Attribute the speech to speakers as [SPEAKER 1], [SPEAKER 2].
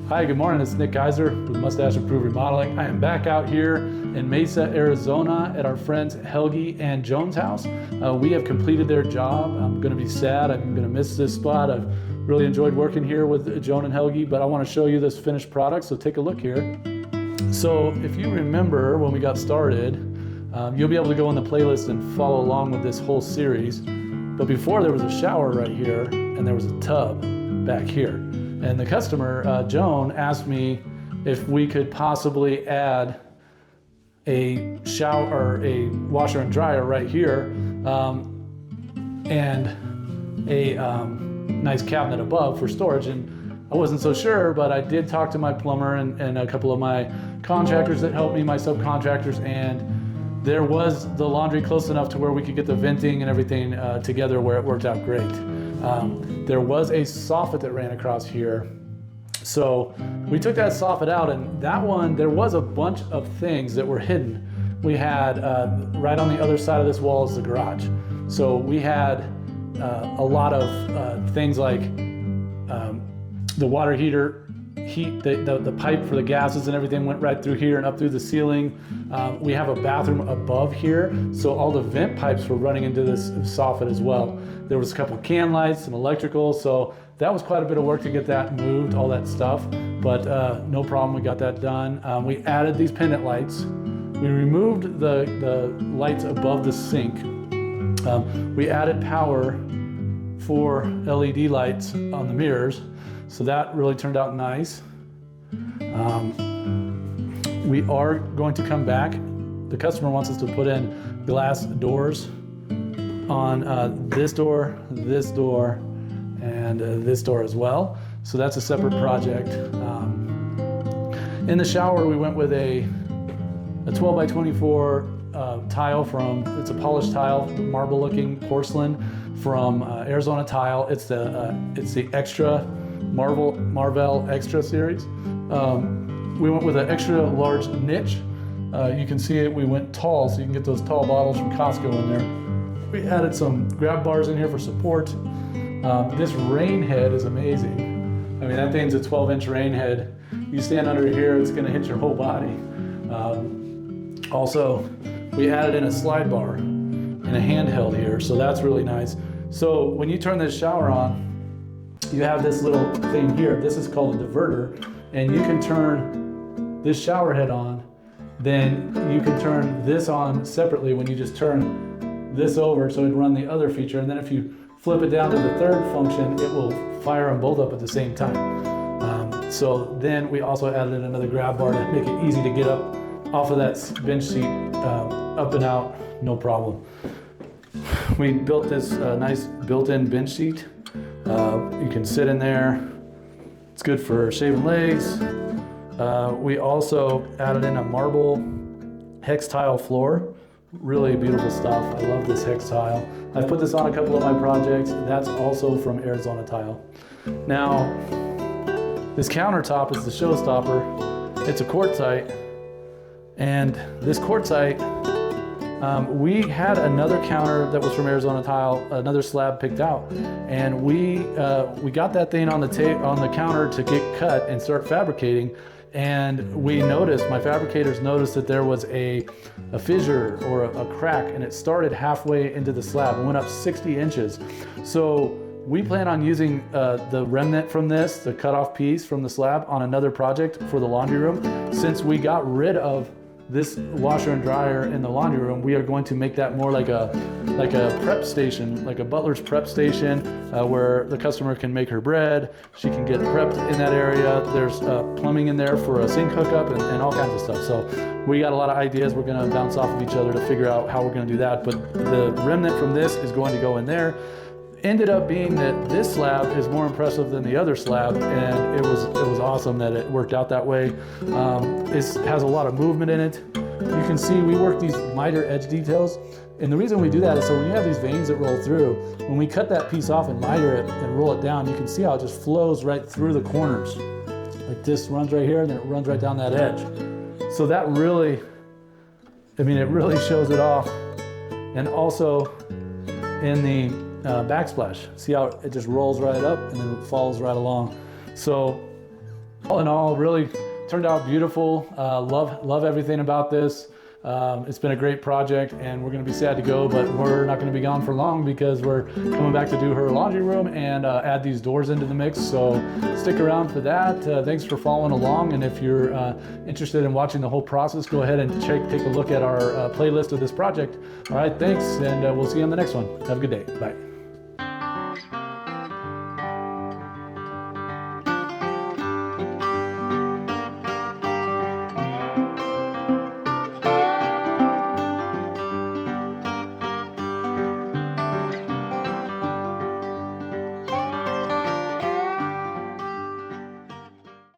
[SPEAKER 1] Hi, good morning. It's Nick Kaiser with Mustache Improved Remodeling. I am back out here in Mesa, Arizona at our friends Helge and Joan's house. We have completed their job. I'm going to be sad. I'm going to miss this spot. I've really enjoyed working here with Joan and Helge, but I want to show you this finished product, so take a look here. So if you remember when we got started, you'll be able to go in the playlist and follow along with this whole series. But before, there was a shower right here and there was a tub back here. And the customer, Joan, asked me if we could possibly add a shower or a washer and dryer right here, and a nice cabinet above for storage. And I wasn't so sure, but I did talk to my plumber and a couple of my contractors that helped me, my subcontractors, and there was the laundry close enough to where we could get the venting and everything together where it worked out great. There was a soffit that ran across here. So we took that soffit out, and that one, there was a bunch of things that were hidden. We had, right on the other side of this wall is the garage. So we had a lot of things like the water heater, the pipe for the gases and everything went right through here and up through the ceiling. We have a bathroom above here, so all the vent pipes were running into this soffit as well. There was a couple can lights and electrical, so that was quite a bit of work to get that moved, all that stuff, but no problem, we got that done. We added these pendant lights. We removed the lights above the sink. We added power for LED lights on the mirrors, so that really turned out nice. We are going to come back. The customer wants us to put in glass doors on this door, and this door as well. So that's a separate project. In the shower, we went with a 12 by 24 tile it's a polished tile, marble looking porcelain from Arizona Tile. It's the extra Marvel Extra series. We went with an extra large niche. You can see it, we went tall, so you can get those tall bottles from Costco in there. We added some grab bars in here for support. This rain head is amazing. I mean, that thing's a 12-inch rain head. You stand under here, it's gonna hit your whole body. Also, we added in a slide bar and a handheld here, so that's really nice. So when you turn this shower on, you have this little thing here. This is called a diverter, and you can turn this shower head on, then you can turn this on separately when you just turn this over, so it'd run the other feature, and then if you flip it down to the third function, it will fire them both up at the same time. So then we also added in another grab bar to make it easy to get up off of that bench seat, up and out, no problem. We built this nice built-in bench seat. You can sit in there. It's good for shaving legs. We also added in a marble hex tile floor. Really beautiful stuff. I love this hex tile. I've put this on a couple of my projects. That's also from Arizona Tile. Now, this countertop is the showstopper. It's a quartzite, and this quartzite, we had another counter that was from Arizona Tile, another slab picked out, and we got that thing on the counter to get cut and start fabricating. And we noticed, my fabricators noticed that there was a fissure or a crack, and it started halfway into the slab and went up 60 inches. So we plan on using the remnant from this, the cut-off piece from the slab, on another project for the laundry room. Since we got rid of this washer and dryer in the laundry room, we are going to make that more like a prep station, like a butler's prep station, where the customer can make her bread. She can get prepped in that area. There's plumbing in there for a sink hookup and all kinds of stuff. So we got a lot of ideas. We're going to bounce off of each other to figure out how we're going to do that. But the remnant from this is going to go in there. Ended up being that this slab is more impressive than the other slab, and it was awesome that it worked out that way. It has a lot of movement in it. You can see we work these mitered edge details, and the reason we do that is so when you have these veins that roll through, when we cut that piece off and miter it and roll it down, you can see how it just flows right through the corners. Like this runs right here, and then it runs right down that edge. So that really, I mean, it really shows it off. And also in the backsplash. See how it just rolls right up and then it falls right along. So All in all, really turned out beautiful. Love everything about this. It's been a great project, and we're going to be sad to go, but we're not going to be gone for long because we're coming back to do her laundry room and add these doors into the mix. So stick around for that. Thanks for following along, and if you're interested in watching the whole process, go ahead and take a look at our playlist of this project. All right, thanks, and we'll see you on the next one. Have a good day. Bye.